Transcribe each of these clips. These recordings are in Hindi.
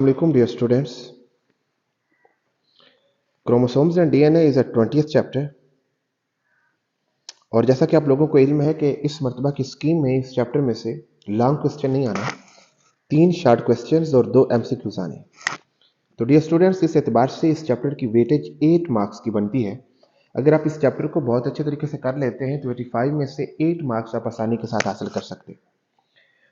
Assalamualaikum dear students. Chromosomes and DNA is a 20th chapter. और जैसा कि आप लोगों को इल्म है कि इस मर्तबा की स्कीम में इस चैप्टर में से लॉन्ग क्वेश्चन नहीं आना, 3 शॉर्ट क्वेश्चंस और 2 एमसीक्यूज आने। तो डियर स्टूडेंट्स, इस एतबार से इस चैप्टर की वेटेज 8 मार्क्स की बनती है। अगर आप इस चैप्टर को बहुत अच्छे तरीके से कर लेते हैं तो 85 में से 8 मार्क्स आप आसानी के साथ हासिल कर सकते हैं।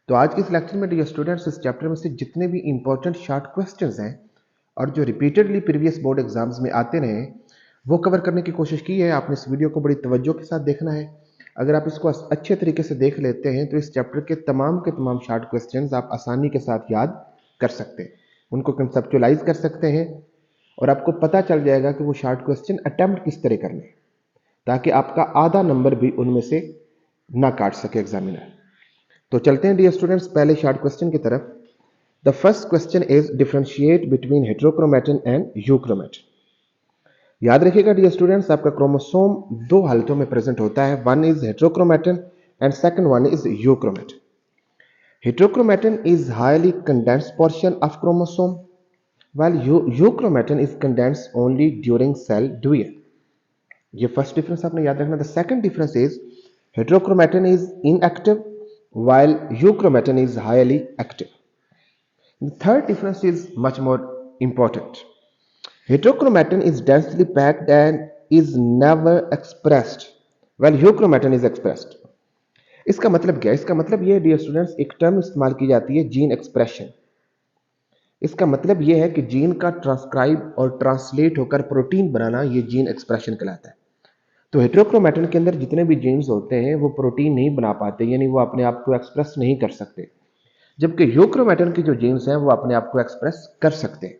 तो आज के इस लेक्चर में डियर स्टूडेंट्स, इस चैप्टर में से जितने भी इंपॉर्टेंट शॉर्ट क्वेश्चंस हैं और जो रिपीटेडली प्रीवियस बोर्ड एग्जाम्स में आते रहे वो कवर करने की कोशिश की है। आपने इस वीडियो को बड़ी तवज्जो के साथ देखना है। अगर आप इसको अच्छे तरीके से देख लेते हैं तो इस चैप्टर के तमाम शॉर्ट क्वेश्चंस आप आसानी के साथ याद कर सकते हैं, उनको कंसेप्चुअलाइज कर सकते हैं और आपको पता चल जाएगा कि वो शॉर्ट क्वेश्चन अटेम्प्ट किस तरह करने हैं, ताकि आपका आधा नंबर भी उनमें से ना काट सके एग्जामिनर। तो चलते हैं डियर स्टूडेंट्स पहले शॉर्ट क्वेश्चन की तरफ। The first question is differentiate between heterochromatin and euchromatin. याद रखिएगा डियर स्टूडेंट्स, आपका क्रोमोसोम 2 हालतों में प्रेजेंट होता है। One is heterochromatin and second one is euchromatin. Heterochromatin is highly condensed portion of chromosome while euchromatin is condensed only during cell division. ये फर्स्ट डिफरेंस आपने याद रखना। The second difference is heterochromatin is inactive while euchromatin is highly active. The third difference is much more important. Heterochromatin is densely packed and is never expressed, while euchromatin is expressed. इसका मतलब क्या है? इसका मतलब ये डियर स्टूडेंट्स, एक टर्म इस्तेमाल की जाती है जीन एक्सप्रेशन। इसका मतलब ये है कि जीन का ट्रांसक्राइब और ट्रांसलेट होकर प्रोटीन बनाना, ये जीन एक्सप्रेशन कहलाता है। तो हेटेरोक्रोमैटिन के अंदर जितने भी जीन्स होते हैं वो प्रोटीन नहीं बना पाते, यानी वो अपने आप को एक्सप्रेस नहीं कर सकते, जबकि यूक्रोमैटिन की जो जीन्स हैं वो अपने आप को एक्सप्रेस कर सकते हैं।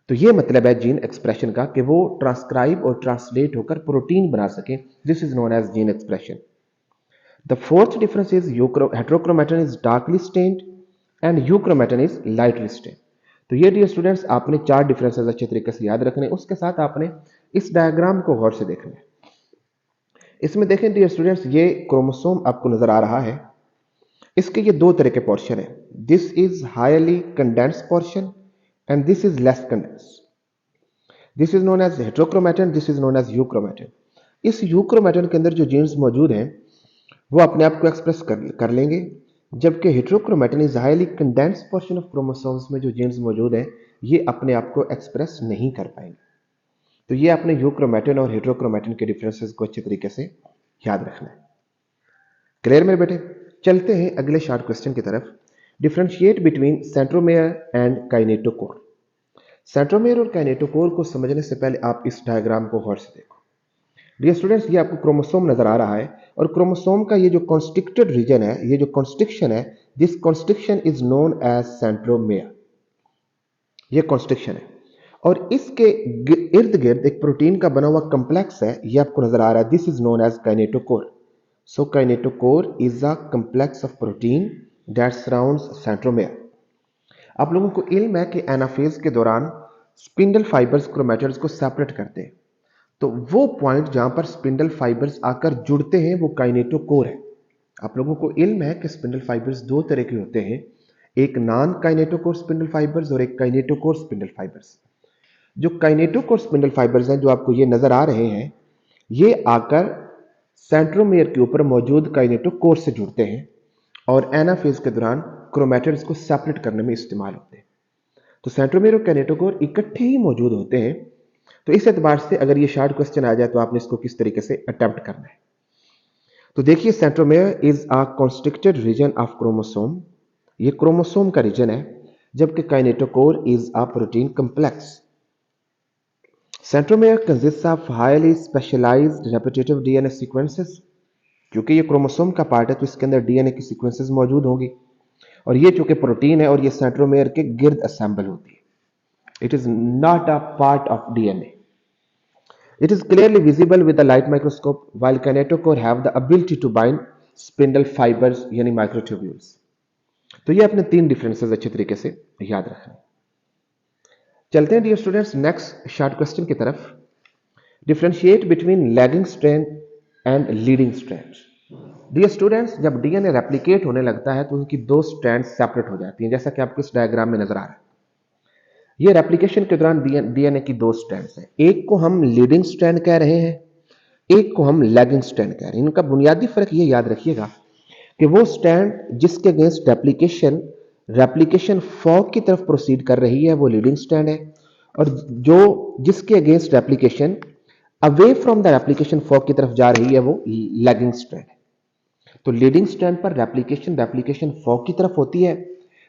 तो ये मतलब है जीन एक्सप्रेशन का कि वो ट्रांसक्राइब और ट्रांसलेट होकर प्रोटीन बना सके। This is known as gene expression. The fourth difference is heterochromatin is darkly stained and euchromatin is lightly stained. तो ये डियर स्टूडेंट्स, आपने 4 डिफरेंसेस अच्छे तरीके से याद रखने। उसके साथ आपने इस डायग्राम को गौर से देखना है। इसमें देखें डियर स्टूडेंट्स, ये क्रोमोसोम आपको नजर आ रहा है। इसके ये 2 तरह के पोर्शन है। This is highly condensed portion and this is less condensed. This is known as heterochromatin, this is known as euchromatin. इस यूक्रोमैटिन के अंदर जो जीन्स मौजूद हैं वो अपने आप को एक्सप्रेस कर लेंगे, जबकि heterochromatin is highly condensed portion of chromosomes में जो जीन्स मौजूद हैं ये अपने आप को एक्सप्रेस नहीं कर पाएंगे। तो ये आपने यूक्रोमैटिन और हेटेरोक्रोमैटिन के डिफरेंसेस को अच्छे तरीके से याद रखना है। क्लियर मेरे बेटे? चलते हैं अगले शॉर्ट क्वेश्चन की तरफ। Differentiate between centromere and kinetochore. Centromere और काइनेटोकोर को समझने से पहले आप इस डायग्राम को गौर से देखो। डियर स्टूडेंट्स, ये आपको क्रोमोसोम नजर आ रहा है और क्रोमोसोम का ये जो कॉन्स्ट्रिक्टेड रीजन है, ये जो कॉन्स्ट्रिक्शन है, this constriction is known as centromere. ये कॉन्स्ट्रिक्शन है और इसके इर्द गिर्द एक प्रोटीन का बना हुआ कंप्लेक्स है, ये आपको नजर आ रहा है। This is known as kinetochore. So kinetochore is a complex of protein that surrounds centromere. आप लोगों को इल्म है कि एनाफेज के दौरान स्पिंडल फाइबर्स क्रोमैटिड्स को सेपरेट करते हैं। तो वो पॉइंट जहां पर स्पिंडल फाइबर्स आकर जुड़ते हैं वो काइनेटोकोर है। आप लोगों को इल्म है कि स्पिंडल फाइबर्स 2 तरह के होते हैं, एक नॉन काइनेटोकोर स्पिंडल फाइबर्स और एक काइनेटोकोर स्पिंडल फाइबर्स। जो काइनेटोकोर स्पिंडल फाइबर्स हैं, जो आपको ये नजर आ रहे हैं, ये आकर सेंट्रोमेयर के ऊपर मौजूद काइनेटोकोर से जुड़ते हैं और एनाफेज के दौरान क्रोमैटिड्स को सेपरेट करने में इस्तेमाल होते हैं। तो सेंट्रोमेयर और काइनेटोकोर इकट्ठे ही मौजूद होते हैं। तो इस एतबार से अगर ये शॉर्ट क्वेश्चन आ जाए तो आपने इसको किस तरीके से अटेम्प्ट करना है। तो देखिए, centromere is a constricted region of chromosome. ये क्रोमोसोम का रीजन है, जबकि kinetochore is a protein complex. Centromere consist of highly specialised repetitive DNA sequences. क्योंकि ये क्रोमोसोम का पार्ट है तो इसके अंदर डीएनए की सीक्वेंसेस मौजूद होंगी और ये चूंकि प्रोटीन है और ये सेंट्रोमेयर के गिर्द असेंबल होती है। It is not a part of DNA. It is clearly visible with the light microscope, while kinetochore have the ability to bind spindle fibres यानी माइक्रोट्यूब्यूल्स। तो ये अपने 3 डिफरेंसेस अच्छे तरीके से याद रखना। चलते हैं dear students next short question की तरफ। Differentiate between lagging strand and leading strand. Dear students, जब डीएनए रेप्लिकेट होने लगता है तो उनकी 2 स्ट्रैंड सेपरेट हो जाती हैं, जैसा कि आपको इस डायग्राम में नजर आ रहा है। ये रेप्लिकेशन के दौरान डीएनए की दो स्ट्रैंड्स हैं, एक को हम लीडिंग स्ट्रैंड कह रहे हैं, एक को हम लैगिंग स्ट्रैंड कह रहे हैं। इनका बुनियादी फर्क ये याद रखिएगा कि वो स्ट्रैंड जिसके अगेंस्ट रेप्लिकेशन फॉर्क की तरफ प्रोसीड कर रही है वो लीडिंग स्ट्रैंड है, और जो जिसके against replication away from the replication fork की तरफ जा रही है वो लैगिंग स्ट्रैंड है। तो लीडिंग स्ट्रैंड पर रेप्लिकेशन फॉर्क की तरफ होती है,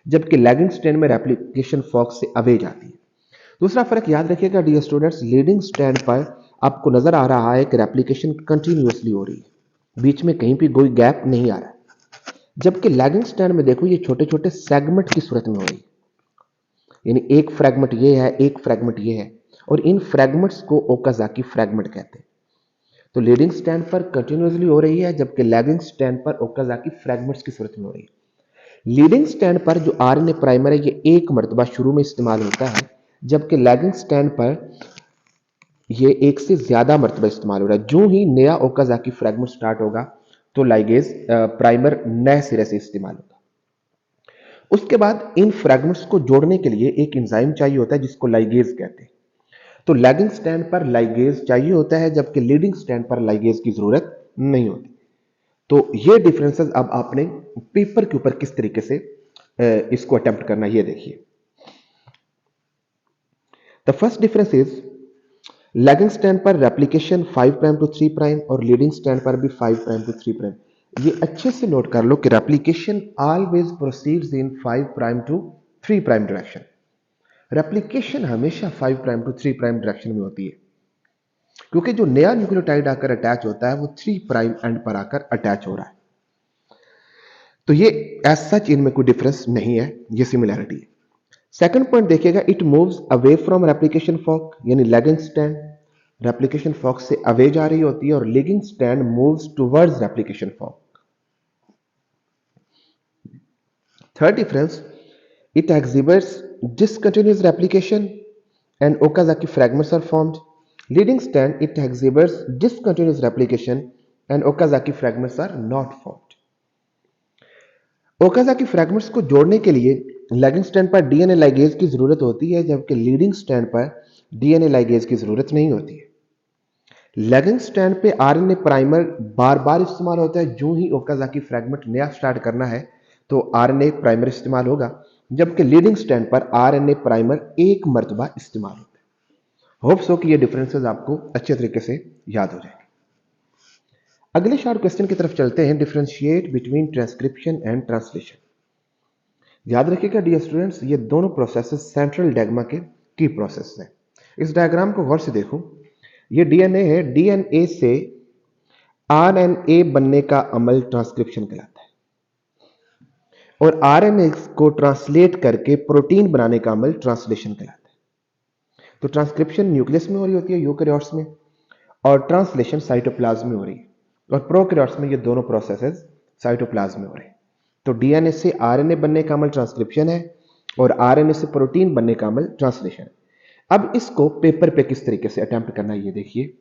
जबकि लैगिंग स्ट्रैंड में रेप्लिकेशन फॉर्क से अवे जाती है। दूसरा फर्क याद रखिएगा डियर स्टूडेंट्स, लीडिंग स्ट्रैंड पर आपको नजर आ रहा है कि रेप्लिकेशन कंटिन्यूअसली हो रही है, बीच में कहीं भी कोई गैप नहीं आ रहा है, जबकि लैगिंग स्ट्रैंड में देखो ये छोटे छोटे सेगमेंट की सूरत में हो रही है, यानी एक फ्रैगमेंट ये है, एक फ्रैगमेंट ये है, और इन फ्रैगमेंट्स को ओकाजाकी फ्रैगमेंट कहते हैं। तो लीडिंग स्ट्रैंड पर कंटिन्यूअसली हो रही है, जबकि लैगिंग स्ट्रैंड पर ओकाजाकी फ्रैगमेंट्स की सूरत में हो रही है। लीडिंग स्ट्रैंड पर जो आरएनए प्राइमर है ये एक मरतबा शुरू में इस्तेमाल होता है, जबकि लैगिंग स्ट्रैंड पर ये एक से ज्यादा मरतबा इस्तेमाल हो रहा है। जो ही नया ओकाजाकी फ्रैगमेंट स्टार्ट होगा तो लाइगेज प्राइमर नए सिरे से इस्तेमाल होगा। उसके बाद इन फ्रैगमेंट्स को जोड़ने के लिए एक एंजाइम चाहिए होता है जिसको लाइगेज कहते हैं। तो लैगिंग स्ट्रैंड पर लाइगेज चाहिए होता है, जबकि लीडिंग स्ट्रैंड पर लाइगेज की जरूरत नहीं होती। तो ये डिफरेंसेस अब आपने पेपर के ऊपर किस तरीके से इसको अटेम्प्ट करना ये देखिए। The first difference is lagging strand पर रेप्लिकेशन 5 प्राइम टू 3 प्राइम और लीडिंग स्ट्रैंड पर भी 5 प्राइम टू 3 प्राइम। ये अच्छे से नोट कर लो कि replication always proceeds in 5 prime to 3 prime direction. Replication हमेशा 5 प्राइम टू 3 प्राइम डायरेक्शन में होती है, क्योंकि जो नया न्यूक्लियोटाइड आकर अटैच होता है वो 3 प्राइम एंड पर आकर अटैच हो रहा है। तो ये एज सच इनमें कोई डिफरेंस नहीं है, ये सिमिलैरिटी है। सेकंड पॉइंट देखिएगा, it moves away from replication fork, यानी लैगिंग स्ट्रैंड रेप्लिकेशन फॉर्क से अवे जा रही होती है और leading strand moves towards replication fork. Third difference, it exhibits discontinuous replication and Okazaki fragments are formed. Leading strand, it exhibits discontinuous replication and Okazaki fragments are not formed. Okazaki fragments को जोड़ने के लिए लैगिंग स्ट्रैंड पर डीएनए लाइगेज की जरूरत होती है, जबकि लीडिंग स्ट्रैंड पर डीएनए लाइगेज की जरूरत नहीं होती है। लैगिंग स्ट्रैंड पे आरएनए प्राइमर बार बार इस्तेमाल होता है, जो ही ओकाजाकी फ्रैगमेंट नया स्टार्ट करना है तो आरएनए प्राइमर इस्तेमाल होगा, जबकि लीडिंग स्ट्रैंड पर आरएनए प्राइमर एक मरतबा इस्तेमाल होता है। होप सो कि ये डिफरेंसेस आपको अच्छे तरीके से याद हो जाएंगे। अगले शॉर्ट क्वेश्चन की तरफ चलते हैं, differentiate between transcription and translation. याद रखिएगा डियर स्टूडेंट्स, ये दोनों प्रोसेसेस सेंट्रल डैग्मा के की प्रोसेस हैं। इस डायग्राम को गौर से देखो, ये डीएनए है, डीएनए से आरएनए बनने का अमल ट्रांसक्रिप्शन कहलाता है, और आरएनए को ट्रांसलेट करके प्रोटीन बनाने का अमल ट्रांसलेशन कहलाता है। तो ट्रांसक्रिप्शन न्यूक्लियस में हो रही होती है यूकैरियोट्स में, और ट्रांसलेशन साइटोप्लाज्म में हो रही है, और प्रोकैरियोट्स में ये दोनों प्रोसेसेस साइटोप्लाज्म में हो रहे हैं। तो डीएनए से आरएनए बनने का अमल ट्रांसक्रिप्शन है और आरएनए से प्रोटीन बनने का अमल ट्रांसलेशन है। अब इसको पेपर पे किस तरीके से अटेम्प्ट करना है ये देखिए।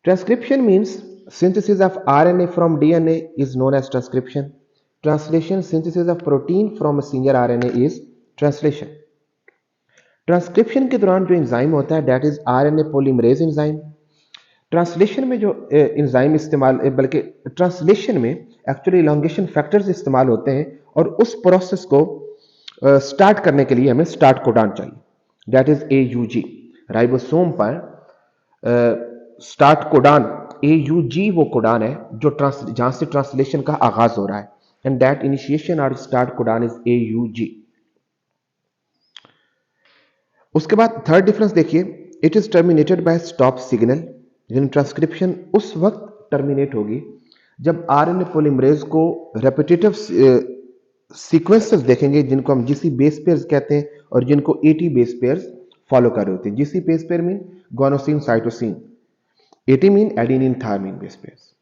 Transcription means synthesis of RNA from DNA is known as transcription. Translation, synthesis of protein from messenger RNA is translation. Transcription के दौरान जो एंजाइम होता है that is RNA polymerase enzyme. Translation में जो एंजाइम इस्तेमाल, बल्कि ट्रांसलेशन में एक्चुअली इलॉन्गेशन फैक्टर्स इस्तेमाल होते हैं, और उस प्रोसेस को स्टार्ट करने के लिए हमें स्टार्ट कोडान चाहिए, दैट इज AUG। राइबोसोम पर स्टार्ट कोडान AUG वो कोडान है जो जहां से ट्रांसलेशन का आगाज हो रहा है, एंड दैट इनिशिएशन और स्टार्ट कोडान इज AUG। उसके बाद थर्ड डिफरेंस देखिए, it is terminated bye stop signal, यानी ट्रांसक्रिप्शन उस वक्त टर्मिनेट होगी जब आरएनए पॉलीमरेज को रेपिटेटिव सीक्वेंसेस देखेंगे जिनको हम जीसी बेस पेयर्स कहते हैं और जिनको AT बेस पेयर्स फॉलो कर रहे होते हैं। GC base pair mean guanine cytosine, AT mean adenine thymine base pairs.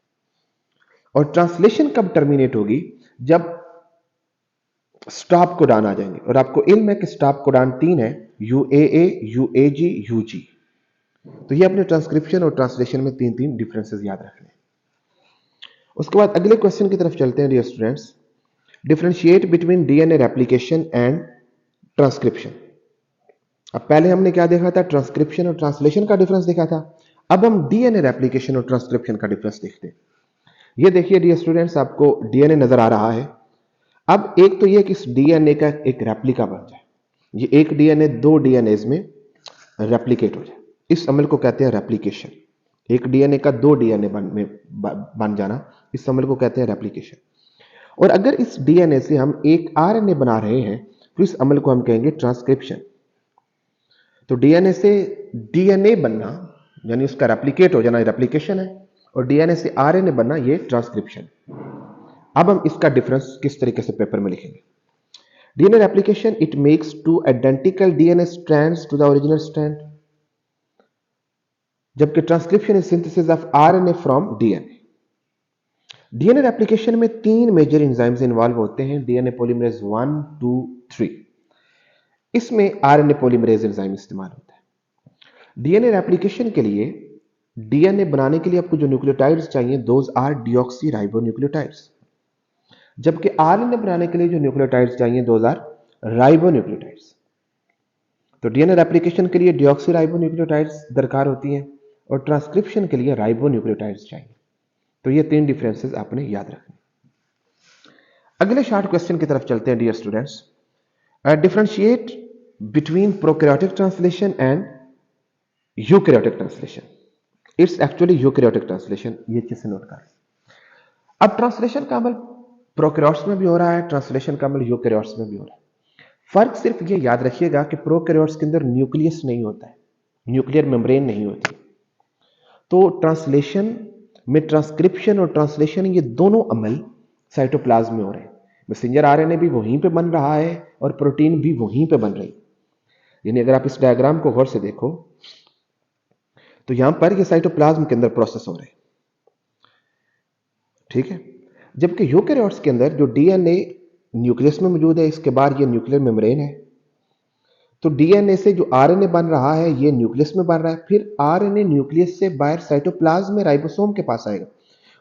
और ट्रांसलेशन कब टर्मिनेट होगी, जब स्टॉप कोडान आ जाएंगे, और आपको इल्म है कि स्टॉप कोडान 3 है, UAA, UAG, UG। तो ये अपने ट्रांसक्रिप्शन और ट्रांसलेशन में तीन डिफरेंसेस याद रखने। उसके बाद अगले क्वेश्चन की तरफ चलते हैं dear students, differentiate between DNA replication and transcription. अब पहले हमने क्या देखा था, ट्रांसक्रिप्शन और ट्रांसलेशन का डिफरेंस देखा था। अब हम डीएनए रेप्लिकेशन और ट्रांसक्रिप्शन का डिफरेंस देखते हैं। ये देखिए डियर स्टूडेंट्स, आपको डीएनए नजर आ रहा है। अब एक तो ये कि इस डीएनए का एक रेप्लिका बन जाए, ये एक डीएनए दो डीएनए में रेप्लिकेट हो जाए, इस अमल को कहते हैं रेप्लिकेशन। एक डीएनए का दो डीएनए बन जाना, इस अमल को कहते हैं रेप्लिकेशन। और अगर इस डीएनए से हम एक आरएनए बना रहे हैं तो इस अमल को हम कहेंगे ट्रांसक्रिप्शन। तो डीएनए से डीएनए बनना यानी उसका रेप्लिकेट हो जाना रेप्लिकेशन है, और डीएनए से आरएनए बनना ये ट्रांसक्रिप्शन। अब हम इसका डिफरेंस किस तरीके से पेपर में लिखेंगे। DNA replication, it makes two identical DNA strands to the original strand, जबकि transcription is synthesis of RNA from DNA. DNA replication में तीन मेजर एंजाइम्स इन्वॉल्व होते हैं, डीएनए पॉलीमरेज 1, 2, 3। इसमें आरएनए पॉलीमरेज एंजाइम इस्तेमाल होता है। डीएनए रेप्लिकेशन के लिए, डीएनए बनाने के लिए आपको जो न्यूक्लियोटाइड्स चाहिए, दोज आर डीऑक्सी राइबोन्यूक्लियोटाइड्स, जबकि आरएनए बनाने के लिए जो न्यूक्लियोटाइड्स चाहिए, दोज आर राइबोन्यूक्लियोटाइड्स। तो डीएनए रेप्लिकेशन के लिए डीऑक्सी राइबोन्यूक्लियोटाइड्स दरकार होती हैं और ट्रांसक्रिप्शन के लिए राइबोन्यूक्लियोटाइड्स चाहिए। तो ये तीन डिफरेंसेस आपने याद रखने। अगले शॉर्ट क्वेश्चन की तरफ चलते हैं dear students. Differentiate between prokaryotic translation and eukaryotic translation. It's actually eukaryotic translation, ये चीज से नोट कर। अब ट्रांसलेशन का अमल प्रोकैरियोट्स में भी हो रहा है, ट्रांसलेशन का अमल यूकैरियोट्स में भी हो रहा है। फर्क सिर्फ ये याद रखिएगा कि प्रोकैरियोट्स के अंदर न्यूक्लियस नहीं होता है, न्यूक्लियर मेम्ब्रेन नहीं होती। तो ट्रांसलेशन में ट्रांसक्रिप्शन और ट्रांसलेशन, ये दोनों अमल साइटोप्लाज्म में हो रहे हैं। मैसेंजर आरएनए भी वहीं पे बन रहा है और प्रोटीन भी वहीं पे बन रही है। यानी अगर आप इस डायग्राम को गौर से देखो तो यहां पर ये साइटोप्लाज्म के अंदर प्रोसेस हो रहे हैं, ठीक है। जबकि यूकैरियोट्स के अंदर जो डीएनए न्यूक्लियस में मौजूद है, इसके बाद ये न्यूक्लियर मेम्ब्रेन है। तो डीएनए से जो आरएनए बन रहा है ये न्यूक्लियस में बन रहा है, फिर आरएनए न्यूक्लियस से बाहर साइटोप्लाज्म में राइबोसोम के पास आएगा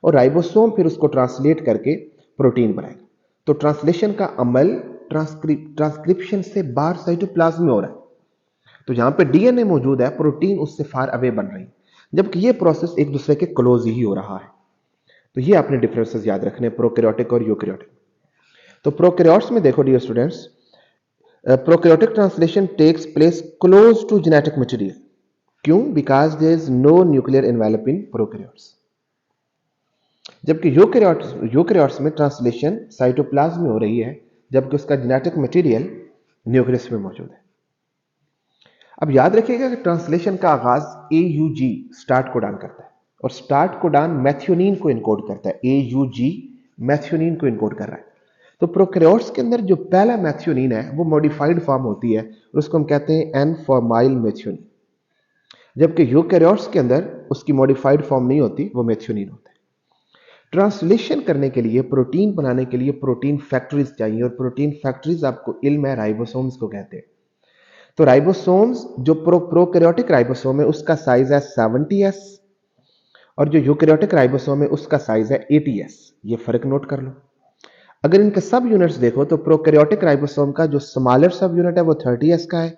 और राइबोसोम फिर उसको ट्रांसलेट करके प्रोटीन बनाएगा। तो ट्रांसलेशन का अमल ट्रांसक्रिप्शन से बाहर साइटोप्लाज्म में हो रहा है। तो जहां पे डीएनए मौजूद है, प्रोटीन उससे फार अवे बन रही है, जबकि ये प्रोसेस एक दूसरे के क्लोज ही हो रहा है। तो ये आपने डिफरेंसेस याद रखने, प्रोकैरियोटिक और यूकैरियोटिक। तो प्रोकैरियोट्स में देखो dear students, prokaryotic translation takes place close to genetic material. क्यों? Because there is no nuclear envelope in prokaryotes. जबकि यूकैरियोट्स में ट्रांसलेशन साइटोप्लाज्म में हो रही है, जबकि उसका जेनेटिक मटेरियल न्यूक्लियस में मौजूद है। अब याद रखिएगा कि ट्रांसलेशन का आगाज AUG स्टार्ट कोडान करता है और स्टार्ट कोडान मैथ्योनिन को इनकोड करता है। AUG मैथ्योनिन को इनकोड कर रहा है। तो प्रोकैरियोट्स के अंदर जो पहला मैथ्योनिन है वो मॉडिफाइड फॉर्म होती है और उसको हम कहते हैं N-फॉर्माइल मैथ्योनिन, जबकि यूकैरियोट्स के अंदर उसकी मॉडिफाइड फॉर्म नहीं होती, वो मैथ्योनिन होता है। ट्रांसलेशन करने के लिए, प्रोटीन बनाने के लिए प्रोटीन फैक्ट्रीज चाहिए, और प्रोटीन फैक्ट्रीज आपको इल्म है राइबोसोम्स को कहते हैं। तो राइबोसोम्स जो प्रोकैरियोटिक राइबोसोम है उसका साइज है 70S और जो यूकैरियोटिक राइबोसोम है उसका साइज है 80S। ये फर्क नोट कर लो। अगर इनके सब यूनिट्स देखो तो प्रोकैरियोटिक राइबोसोम का जो स्मॉलर सब यूनिट है वो 30S का है,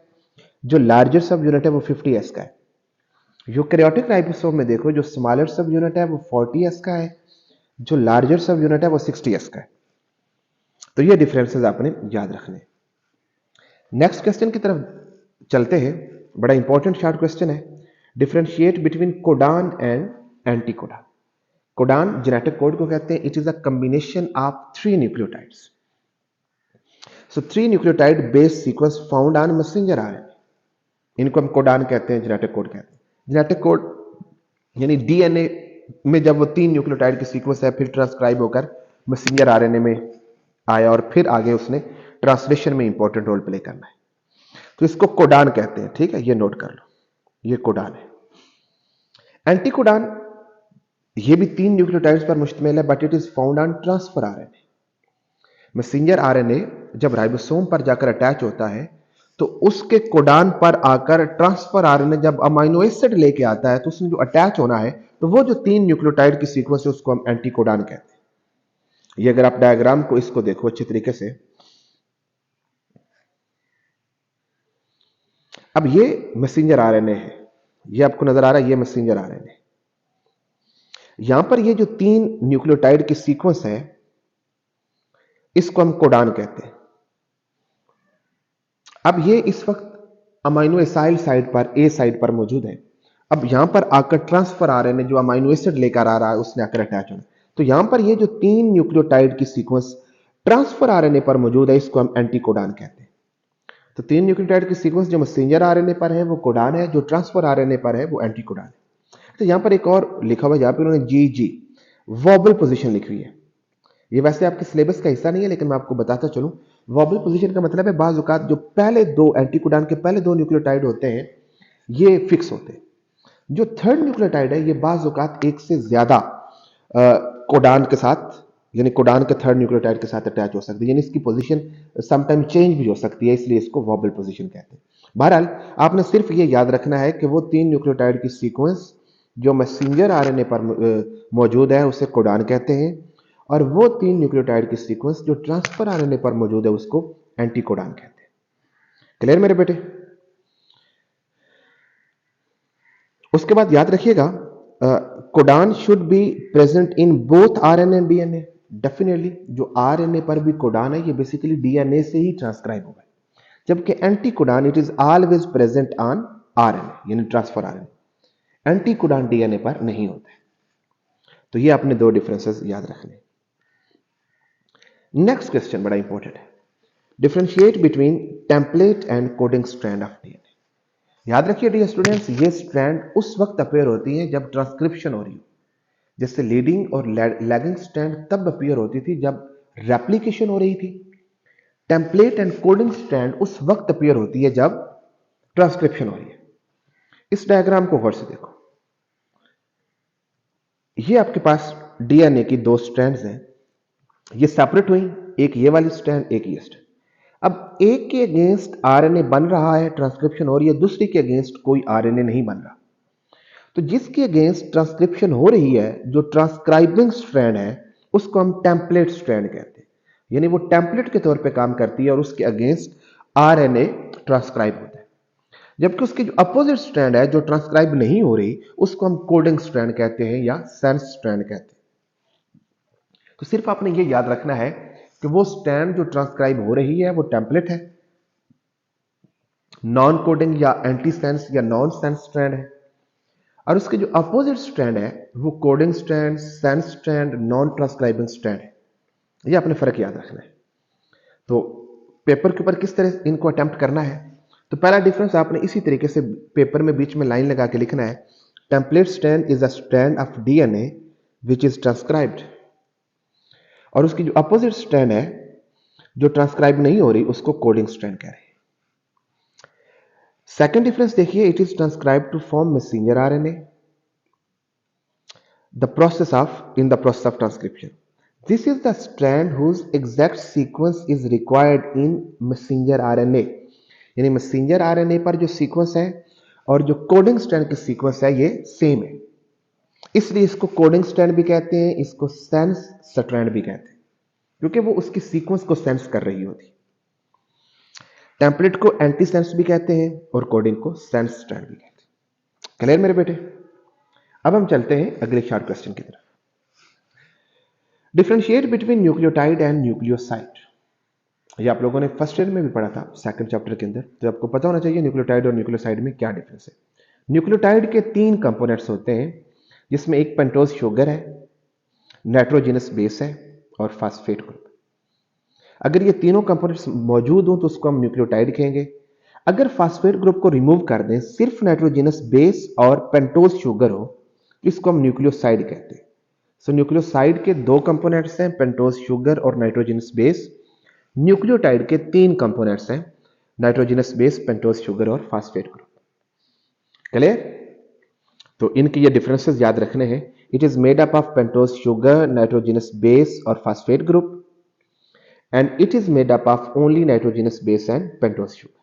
जो लार्जर सब यूनिट है वो 50S का है। यूकैरियोटिक राइबोसोम में देखो जो स्मॉलर सब यूनिट है वो 40S का है, जो लार्जर सब यूनिट है वो 60S का है। तो ये डिफरेंसेस आपने याद रखने। नेक्स्ट क्वेश्चन की तरफ चलते हैं। बड़ा इंपॉर्टेंट शॉर्ट क्वेश्चन है। Differentiate between codon and anticodon. Codon genetic code को कहते हैं। It is a combination of 3 nucleotides. So 3 nucleotide base sequence found on messenger RNA, इनको हम कोडान कहते हैं, जेनेटिक कोड कहते हैं। जेनेटिक कोड यानी डीएनए में जब वो 3 न्यूक्लियोटाइड की सीक्वेंस है फिर ट्रांसक्राइब होकर मैसेंजर आरएनए में आया और फिर आगे उसने ट्रांसलेशन में इंपॉर्टेंट रोल प्ले करना है, तो इसको कोडान कहते हैं। ठीक है, ये नोट कर लो, ये कोडान है। एंटीकोडान ये भी 3 न्यूक्लियोटाइड्स पर मुश्तमिल है, but it is found on transfer RNA. Messenger RNA जब राइबोसोम पर जाकर अटैच होता है तो उसके कोडान पर आकर ट्रांसफर आरएनए जब अमाइनो एसिड लेके आता है तो उसमें जो अटैच होना है, तो वो जो 3 न्यूक्लियोटाइड की सीक्वेंस है उसको हम एंटीकोडान कहते हैं। ये अगर आप डायग्राम को इसको देखो अच्छी तरीके से, अब ये मैसेंजर आरएनए है, ये आपको नजर आ रहा है, ये मैसेंजर आरएनए। यहां पर ये जो 3 न्यूक्लियोटाइड की सीक्वेंस है, इसको हम कोडान कहते हैं। अब ये इस वक्त अमाइनो एसाइल साइड पर, ए साइड पर मौजूद है। अब यहां पर आकर ट्रांसफर आरएनए जो अमाइनो एसिड लेकर आ रहा है, उसने आकर अटैच होना। तो यहां पर ये जो 3 न्यूक्लियोटाइड की सीक्वेंस ट्रांसफर आरएनए पर मौजूद है, इसको हम एंटीकोडान कहते हैं। तो 3 न्यूक्लियोटाइड की सीक्वेंस जो मैसेंजर आरएनए पर है वो कोडान है, जो ट्रांसफर आरएनए पर है वो एंटीकोडान है। तो यहां पर एक और लिखा हुआ है, जहां पर उन्होंने जी वॉबल पोजीशन लिखी हुई है। ये वैसे आपके सिलेबस का हिस्सा नहीं है, लेकिन मैं आपको बताता चलूं। वॉबल पोजीशन का मतलब है बाज़ औक़ात जो पहले दो एंटीकोडान के पहले 2 न्यूक्लियोटाइड होते हैं, ये फिक्स होते हैं। जो थर्ड न्यूक्लियोटाइड है, ये बाज़ औक़ात एक से ज्यादा कोडान के साथ, यानी कोडान के थर्ड न्यूक्लियोटाइड के साथ अटैच हो सकती है, यानी इसकी पोजीशन समटाइम चेंज भी हो सकती है, इसलिए इसको वॉबल पोजीशन कहते हैं। बहरहाल आपने सिर्फ ये याद रखना है कि वो 3 न्यूक्लियोटाइड की सीक्वेंस जो मैसेंजर आरएनए पर मौजूद है, उसे कोडान कहते हैं, और वो 3 न्यूक्लियोटाइड की सीक्वेंस जो ट्रांसफर आरएनए पर मौजूद है, उसको एंटीकोडान कहते हैं। क्लियर मेरे बेटे? उसके बाद याद रखिएगा, codon should be present in both RNA and DNA. Definitely जो आरएनए पर भी कोडान है, ये बेसिकली डीएनए से ही ट्रांसक्राइब होगा, जबकि anticodon it is always present on RNA, यानी ट्रांसफर आरएनए। एंटीकोडान डीएनए पर नहीं होता है। तो ये आपने 2 डिफरेंसेस याद रखने। नेक्स्ट क्वेश्चन बड़ा इंपॉर्टेंट है, differentiate between template and coding strand of DNA. याद रखिए डियर स्टूडेंट्स, ये स्ट्रैंड उस वक्त अपीयर होती है जब ट्रांसक्रिप्शन हो रही हो। जैसे लीडिंग और लैगिंग स्ट्रैंड तब अपीयर होती थी जब रेप्लिकेशन हो रही थी। टेम्पलेट एंड कोडिंग स्ट्रैंड उस वक्त अपीयर होती है जब ट्रांसक्रिप्शन हो रही है। इस डायग्राम को गौर से देखो। ये आपके पास डीएनए की 2 स्ट्रैंड्स हैं, ये सेपरेट हुई, एक ये वाली स्ट्रैंड, एक ये स्ट्रैंड। अब एक के अगेंस्ट आरएनए बन रहा है, ट्रांसक्रिप्शन हो रही है, दूसरी के अगेंस्ट कोई आरएनए नहीं बन रहा। तो जिसके अगेंस्ट ट्रांसक्रिप्शन हो रही है, जो ट्रांसक्राइबिंग स्ट्रैंड है, उसको हम टेम्पलेट स्ट्रैंड कहते हैं, यानी वो टेम्पलेट के तौर पे काम करती है और उसके अगेंस्ट आरएनए ट्रांसक्राइब होता है। जबकि उसकी जो अपोजिट स्ट्रैंड है, जो ट्रांसक्राइब नहीं हो रही, उसको हम कोडिंग स्ट्रैंड कहते हैं या सेंस स्ट्रैंड कहते हैं। तो सिर्फ आपने ये याद रखना है कि वो स्ट्रैंड जो ट्रांसक्राइब हो रही है वो टेम्पलेट है, नॉन कोडिंग या एंटी सेंस या नॉन सेंस स्ट्रैंड है, और उसके जो अपोजिट स्ट्रैंड है वो coding strand, sense strand, non transcribing strand है। ये अपने फर्क याद रखना है। तो पेपर के ऊपर किस तरह इनको अटेम्प्ट करना है, तो पहला डिफरेंस आपने इसी तरीके से पेपर में बीच में लाइन लगा के लिखना है, template strand is a strand of DNA which is transcribed, और उसकी जो अपोजिट स्ट्रैंड है जो ट्रांसक्राइब नहीं हो रही, उसको कोडिंग स्ट्रैंड कह रहे हैं। सेकेंड डिफरेंस देखिए, it is transcribe to form messenger RNA the process of in the process of transcription. This is the strand whose exact sequence is required in messenger RNA, यानी मैसेंजर आरएनए पर जो सीक्वेंस है और जो कोडिंग स्ट्रैंड की सीक्वेंस है ये सेम है, इसलिए इसको कोडिंग स्ट्रैंड भी कहते हैं, इसको सेंस स्ट्रैंड भी कहते हैं, क्योंकि वो उसकी सीक्वेंस को सेंस कर रही होती। टेम्पलेट को एंटी सेंस भी कहते हैं और कोडिंग को सेंस स्ट्रैंड भी कहते हैं। क्लियर मेरे बेटे? अब हम चलते हैं अगले शॉर्ट क्वेश्चन की तरफ। Differentiate between nucleotide and nucleoside. ये आप लोगों ने फर्स्ट ईयर में भी पढ़ा था, सेकंड चैप्टर के अंदर, तो आपको पता होना चाहिए न्यूक्लियोटाइड और न्यूक्लियोसाइड में क्या डिफरेंस है। न्यूक्लियोटाइड के 3 कंपोनेंट्स होते हैं, जिसमें एक पेंटोज शुगर है, नाइट्रोजनस बेस है और फास्फेट ग्रुप। अगर ये तीनों कंपोनेंट्स मौजूद हो तो उसको हम न्यूक्लियोटाइड कहेंगे। अगर फास्फेट ग्रुप को रिमूव कर दें, सिर्फ नाइट्रोजनस बेस और पेंटोज शुगर हो, तो इसको हम न्यूक्लियोसाइड कहते हैं। सो न्यूक्लियोसाइड के 2 कंपोनेंट्स हैं, पेंटोज शुगर और नाइट्रोजनस बेस। न्यूक्लियोटाइड के 3 कंपोनेंट्स हैं, नाइट्रोजनस बेस, पेंटोज शुगर और फास्फेट ग्रुप। क्लियर? तो इनके ये डिफरेंसेस याद रखने हैं। It is made up of pentose sugar, nitrogenous base और phosphate group, and it is made up of only nitrogenous base and pentose sugar.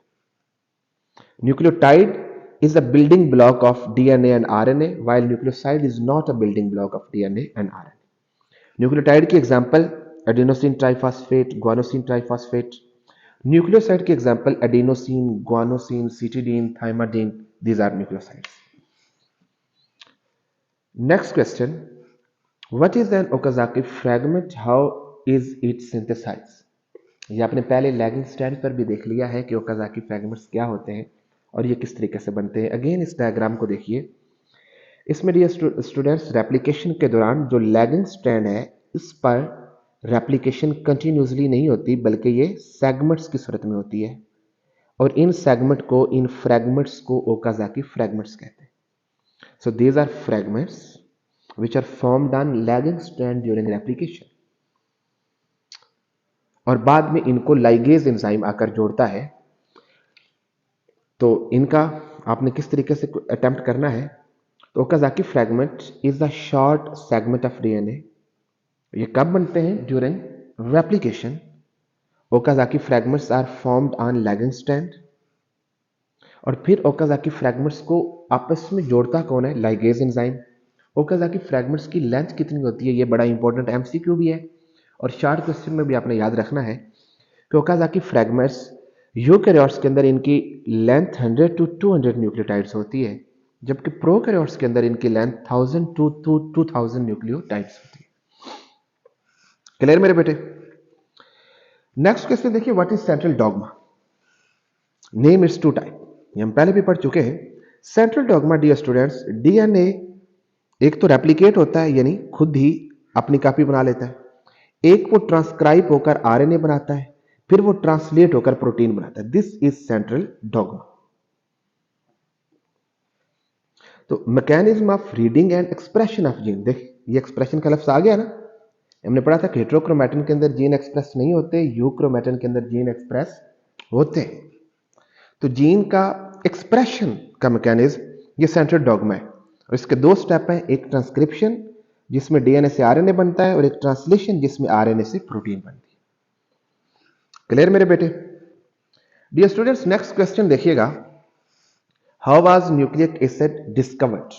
Nucleotide is a building block of DNA and RNA, while nucleoside is not a building block of DNA and RNA. Nucleotide की example adenosine triphosphate, guanosine triphosphate, nucleoside के example adenosine, guanosine, cytidine, thymidine, these are nucleosides. Next question, what is an Okazaki fragment, how is it synthesised? ये आपने पहले लैगिंग स्ट्रैंड पर भी देख लिया है कि ओकाजाकी फ्रैगमेंट्स क्या होते हैं और ये किस तरीके से बनते हैं. अगेन इस डायग्राम को देखिए. इसमें डियर स्टूडेंट्स रेप्लिकेशन के दौरान जो लैगिंग स्ट्रैंड है इस पर रेप्लिकेशन कंटिन्यूसली नहीं होती बल्कि ये सेगमेंट्स की सूरत में होती है और इन सेगमेंट को, इन फ्रैगमेंट्स को ओकाजाकी फ्रैगमेंट्स कहते हैं. So these are fragments which are formed on lagging strand during replication. और बाद में इनको लाइगेज एंजाइम आकर जोड़ता है. तो इनका आपने किस तरीके से अटेम्प्ट करना है. तो Okazaki fragment is the short segment of DNA. ये कब बनते हैं? During replication. Okazaki fragments are formed on lagging strand. और फिर ओकाजाकी फ्रैगमेंट्स को आपस में जोड़ता कौन है? Ligase enzyme. ओकाजाकी फ्रैगमेंट्स की लेंथ कितनी होती है? ये बड़ा इंपॉर्टेंट एमसीक्यू भी है और शॉर्ट क्वेश्चन में भी आपने याद रखना है कि ओकाजाकी फ्रैगमेंट्स यूकैरियोट्स के अंदर इनकी लेंथ 100 to 200 न्यूक्लियोटाइड्स होती है, जबकि प्रोकैरियोट्स के अंदर इनकी लेंथ 1000 to 2000 न्यूक्लियोटाइड्स होती है. क्लियर मेरे बेटे? नेक्स्ट क्वेश्चन देखिए, what is central dogma? Name its two type. ये हम पहले भी पढ़ चुके हैं. Central dogma dear students, DNA एक तो रेप्लिकेट होता है यानी खुद ही अपनी कॉपी बना लेता है, एक वो ट्रांसक्राइब होकर आरएनए बनाता है, फिर वो ट्रांसलेट होकर प्रोटीन बनाता है. This is central dogma. तो mechanism of reading and expression of gene, देख ये एक्सप्रेशन का लफ्ज आ गया ना. हमने पढ़ा था कि हेटेरोक्रोमैटिन के अंदर जीन एक्सप्रेस नहीं होते, यूक्रोमैटिन के अंदर जीन एक्सप्रेस होते हैं. तो जीन का एक्सप्रेशन का मैकेनिज्म ये सेंट्रल डॉगमा है. और इसके दो स्टेप हैं, एक ट्रांसक्रिप्शन जिसमें डीएनए से आरएनए बनता है और एक ट्रांसलेशन जिसमें आरएनए से प्रोटीन बनती है. क्लियर मेरे बेटे? डियर स्टूडेंट्स, नेक्स्ट क्वेश्चन देखिएगा, how was nucleic acid discovered?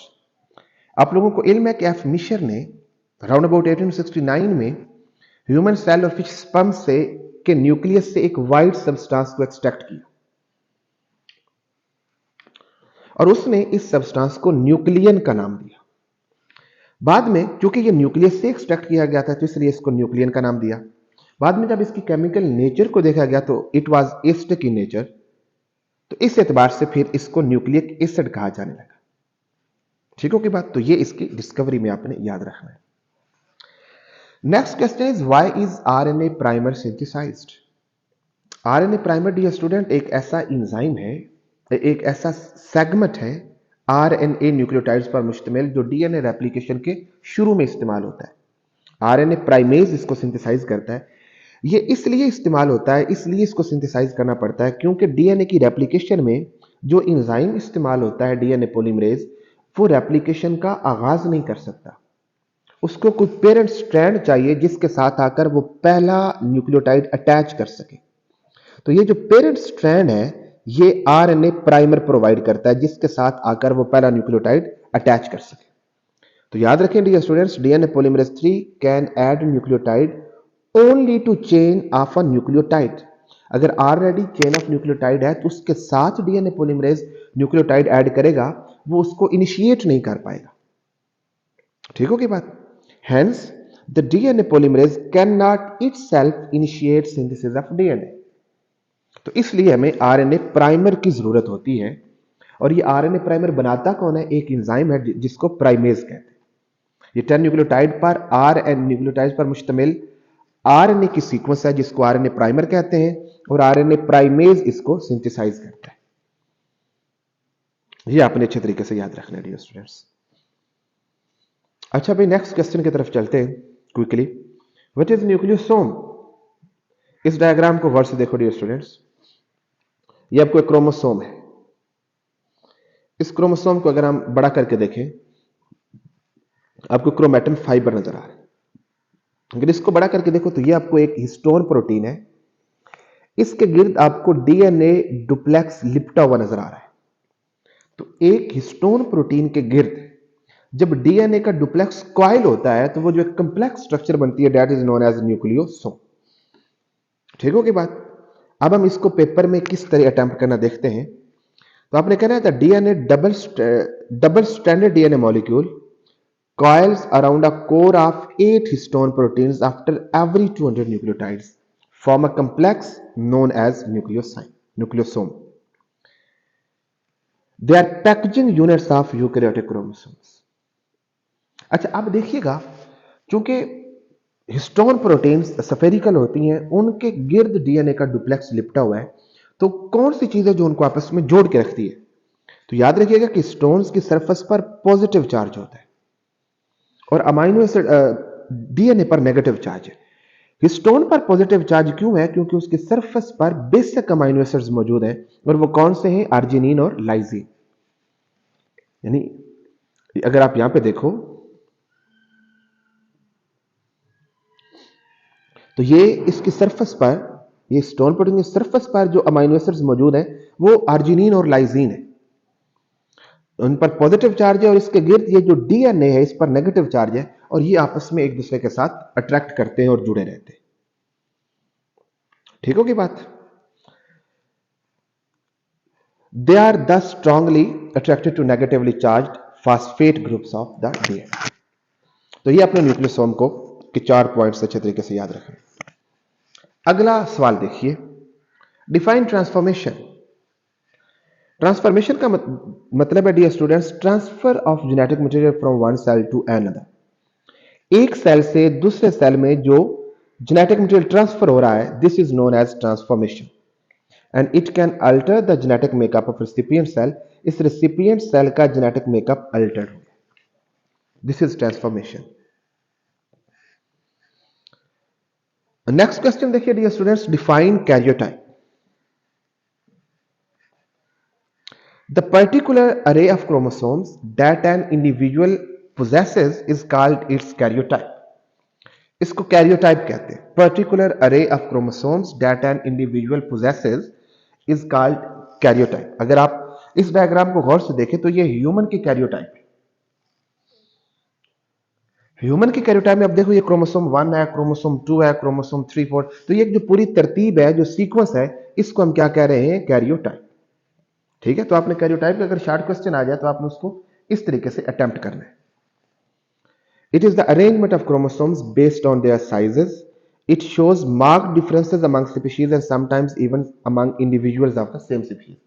आप लोगों को इल्म है कि एफ मिशर ने राउंड अबाउट 1869 में ह्यूमन सेल और फिश स्पर्म से के न्यूक्लियस से एक वाइट सब्सटेंस को एक्सट्रैक्ट किया और उसने इस सब्सटेंस को न्यूक्लियन का नाम दिया. बाद में क्योंकि ये न्यूक्लियस से एक्सट्रैक्ट किया गया था तो इसलिए इसको न्यूक्लियन का नाम दिया. बाद में जब इसकी केमिकल नेचर को देखा गया तो it was acidic in nature, तो इस एतबार से फिर इसको न्यूक्लिक एसिड कहा जाने लगा. ठीक हो की बात? तो ये इसकी डिस्कवरी में आपने याद रखना है. Next question is, why is RNA primer synthesised? RNA primer dear student एक ऐसा एंजाइम है, एक ऐसा सेगमेंट है आरएनए न्यूक्लियोटाइड्स पर मुश्तमिल जो डीएनए रेप्लिकेशन के शुरू में इस्तेमाल होता है. आरएनए प्राइमेज इसको सिंथेसाइज करता है. ये इसलिए इस्तेमाल होता है, इसलिए इसको सिंथेसाइज करना पड़ता है क्योंकि डीएनए की रेप्लिकेशन में जो एंजाइम इस्तेमाल होता है डीएनए पॉलीमरेज, वो रेप्लिकेशन का आगाज नहीं कर सकता. उसको कोई पेरेंट स्ट्रैंड चाहिए जिसके साथ आकर वो पहला न्यूक्लियोटाइड अटैच कर सके. तो ये जो पेरेंट स्ट्रैंड है ये आरएनए प्राइमर प्रोवाइड करता है जिसके साथ आकर वो पहला न्यूक्लियोटाइड अटैच कर सके. तो याद रखें dear students, DNA polymerase 3 can add nucleotide only to chain of a nucleotide. अगर ऑलरेडी चेन ऑफ न्यूक्लियोटाइड है तो उसके साथ डीएनए पॉलीमरेज न्यूक्लियोटाइड ऐड करेगा, वो उसको इनिशिएट नहीं कर पाएगा. ठीक हो की बात? Hence the DNA polymerase can not itself initiate synthesis of DNA. तो इसलिए हमें आरएनए प्राइमर की जरूरत होती है. और ये आरएनए प्राइमर बनाता कौन है? एक एंजाइम है जिसको प्राइमेज कहते हैं. ये 10 न्यूक्लियोटाइड पर आरएन न्यूक्लियोटाइड पर मुश्तमिल आरएनए की सीक्वेंस है जिसको आरएनए प्राइमर कहते हैं और आरएनए प्राइमेज इसको सिंथेसाइज करता है. ये आपने अच्छे तरीके से याद रखना है डियर स्टूडेंट्स. अच्छा भाई, नेक्स्ट क्वेश्चन की तरफ चलते हैं क्विकली. What is nucleosome? इस डायग्राम को गौर से देखो डियर स्टूडेंट्स. ये आपको एक क्रोमोसोम है. इस क्रोमोसोम को अगर हम बड़ा करके देखें आपको क्रोमैटिन फाइबर नजर आ रहा है. अगर इसको बड़ा करके देखो तो ये आपको एक हिस्टोन प्रोटीन है. इसके गिर्द आपको डीएनए डुप्लेक्स लिपटा हुआ नजर आ रहा है. तो एक हिस्टोन प्रोटीन के गिर्द जब डीएनए का डुप्लेक्स कॉइल होता है तो वो जो एक कंप्लेक्स स्ट्रक्चर बनती है that is known as nucleosome. ठीक हो की बात? अब हम इसको पेपर में किस तरह अटेम्प्ट करना देखते हैं। तो आपने कहना है the DNA double stranded DNA molecule coils around a core of 8 histone proteins after every 200 nucleotides form a complex known as nucleosome. They are packaging units of eukaryotic chromosomes. अच्छा, अब देखिएगा, क्योंकि हिस्टोन प्रोटीन्स सफेरिकल होती हैं, उनके गिर्द डीएनए का डुप्लेक्स लिपटा हुआ है, तो कौन सी चीज है जो उनको आपस में जोड़ के रखती है? तो याद रखिएगा कि स्टोन्स की सरफेस पर पॉजिटिव चार्ज होता है और अमाइनो एसिड डीएनए पर नेगेटिव चार्ज है। हिस्टोन पर पॉजिटिव चार्ज क्यों है? क्योंकि उसकी सरफेस पर बेसिक अमाइनो एसिड्स मौजूद हैं, और वो कौन से हैं? आर्जिनिन और लाइसिन। यानी अगर आप यहां पे देखो तो ये इसकी सरफेस पर, ये स्टोन प्रोटीन की सरफेस पर जो अमाइनो एसिड्स मौजूद हैं वो आर्जिनिन और लाइसिन है। उन पर पॉजिटिव चार्ज है और इसके गिर्द ये जो डीएनए है इस पर नेगेटिव चार्ज है, और ये आपस में एक दूसरे के साथ अट्रैक्ट करते हैं और जुड़े रहते हैं। ठीक होगी बात? They are thus strongly attracted to negatively charge phosphate groups of the DNA. तो ये अपने न्यूक्लियोसोम को के 4 पॉइंट्स अच्छे तरीके से याद रखें। अगला सवाल देखिए, डिफाइन ट्रांसफॉर्मेशन। ट्रांसफॉर्मेशन का मतलब है dear students, transfer of genetic material from one cell to another. एक सेल से दूसरे सेल में जो जेनेटिक मटेरियल ट्रांसफर हो रहा है, this is known as transformation, and it can alter the genetic makeup of recipient cell. इस रेसिपिएंट सेल का जेनेटिक मेकअप अल्टर हो गया, this is transformation. Next question देखिए dear students, define karyotype. The particular array of chromosomes that an individual possesses is called its karyotype. इसको karyotype कहते हैं। Particular array of chromosomes that an individual possesses is called karyotype. अगर आप इस डायग्राम को गौर से देखें तो ये ह्यूमन की karyotype है। ह्यूमन की karyotype में अब देखो, ये क्रोमोसोम 1 है, क्रोमोसोम 2 है, क्रोमोसोम 3, 4, तो ये जो पूरी तरतीब है, जो सीक्वेंस है, इसको हम क्या कह रहे हैं? karyotype। ठीक है, तो आपने कैरियोटाइप का अगर शॉर्ट क्वेश्चन आ जाए तो आपने उसको इस तरीके से अटेम्प्ट करना है। It is the arrangement of chromosomes based on their sizes. It shows marked differences among species and sometimes even among individuals of the same species.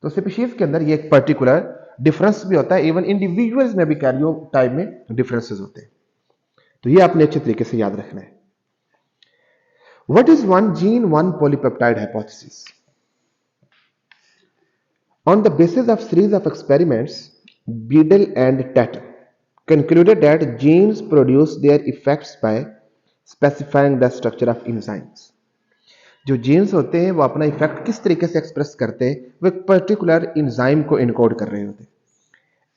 तो स्पीशीज के अंदर ये एक पर्टिकुलर डिफरेंस भी होता है, इवन इंडिविजुअल्स में भी कैरियोटाइप में डिफरेंसेस होते हैं। तो ये आपने अच्छे तरीके से याद रखना है। What is one gene one polypeptide hypothesis? On the basis of series of experiments, Beadle and Tatum concluded that genes produce their effects by specifying the structure of enzymes. जो जीन्स होते हैं वो अपना इफेक्ट किस तरीके से एक्सप्रेस करते हैं, वो एक पर्टिकुलर इंजाइम को इनकोड कर रहे होते हैं।